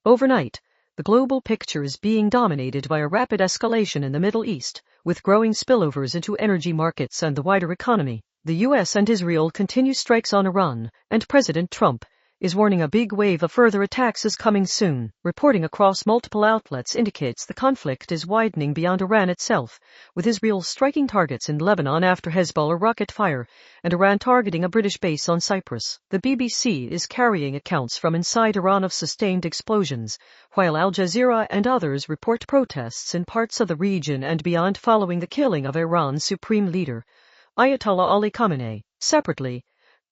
Overnight, the global picture is being dominated by a rapid escalation in the Middle East, with growing spillovers into energy markets and the wider economy. The US and Israel continue strikes on Iran, and President Trump is warning a big wave of further attacks is coming soon. Reporting across multiple outlets indicates the conflict is widening beyond Iran itself, with Israel striking targets in Lebanon after Hezbollah rocket fire, and Iran targeting a British base on Cyprus. The BBC is carrying accounts from inside Iran of sustained explosions, while Al Jazeera and others report protests in parts of the region and beyond following the killing of Iran's supreme leader, Ayatollah Ali Khamenei. Separately,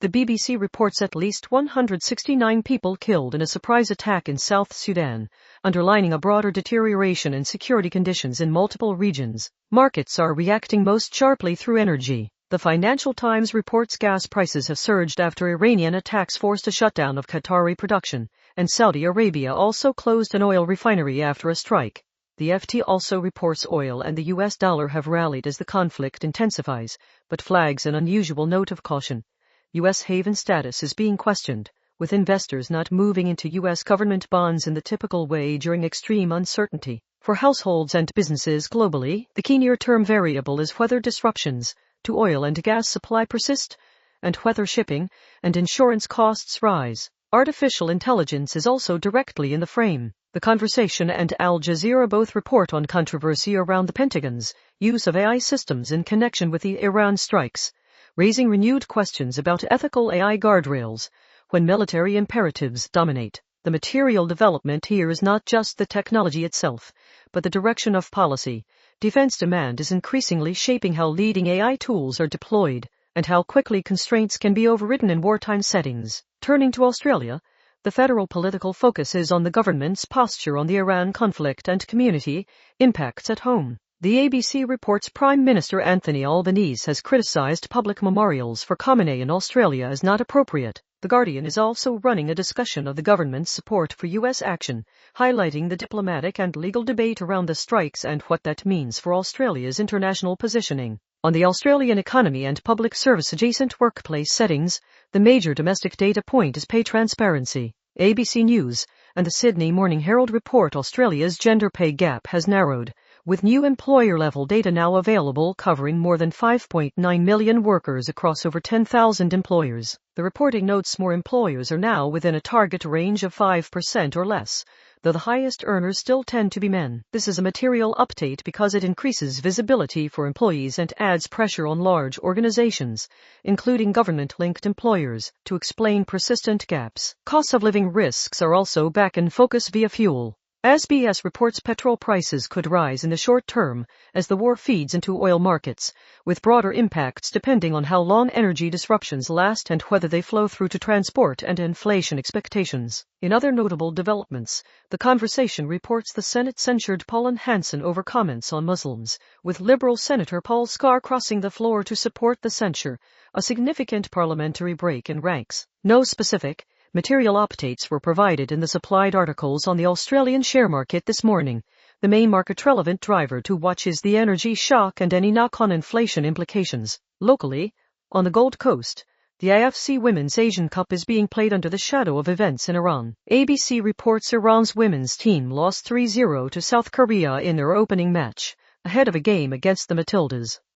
the BBC reports at least 169 people killed in a surprise attack in South Sudan, underlining a broader deterioration in security conditions in multiple regions. Markets are reacting most sharply through energy. The Financial Times reports gas prices have surged after Iranian attacks forced a shutdown of Qatari production, and Saudi Arabia also closed an oil refinery after a strike. The FT also reports oil and the US dollar have rallied as the conflict intensifies, but flags an unusual note of caution. U.S. haven status is being questioned, with investors not moving into U.S. government bonds in the typical way during extreme uncertainty. For households and businesses globally, the key near-term variable is whether disruptions to oil and gas supply persist, and whether shipping and insurance costs rise. Artificial intelligence is also directly in the frame. The Conversation and Al Jazeera both report on controversy around the Pentagon's use of AI systems in connection with the Iran strikes, raising renewed questions about ethical AI guardrails when military imperatives dominate. The material development here is not just the technology itself, but the direction of policy. Defense demand is increasingly shaping how leading AI tools are deployed, and how quickly constraints can be overridden in wartime settings. Turning to Australia, the federal political focus is on the government's posture on the Iran conflict and community impacts at home. The ABC reports Prime Minister Anthony Albanese has criticised public memorials for Khamenei in Australia as not appropriate. The Guardian is also running a discussion of the government's support for U.S. action, highlighting the diplomatic and legal debate around the strikes and what that means for Australia's international positioning. On the Australian economy and public service-adjacent workplace settings, the major domestic data point is pay transparency. ABC News and the Sydney Morning Herald report Australia's gender pay gap has narrowed, with new employer-level data now available covering more than 5.9 million workers across over 10,000 employers. The reporting notes more employers are now within a target range of 5% or less, though the highest earners still tend to be men. This is a material update because it increases visibility for employees and adds pressure on large organizations, including government-linked employers, to explain persistent gaps. Cost of living risks are also back in focus via fuel. SBS reports petrol prices could rise in the short term as the war feeds into oil markets, with broader impacts depending on how long energy disruptions last and whether they flow through to transport and inflation expectations. In other notable developments, The Conversation reports the Senate censured Pauline Hanson over comments on Muslims, with Liberal Senator Paul Scar crossing the floor to support the censure, a significant parliamentary break in ranks. No specific material updates were provided in the supplied articles on the Australian share market this morning. The main market-relevant driver to watch is the energy shock and any knock-on inflation implications. Locally, on the Gold Coast, the AFC Women's Asian Cup is being played under the shadow of events in Iran. ABC reports Iran's women's team lost 3-0 to South Korea in their opening match, ahead of a game against the Matildas.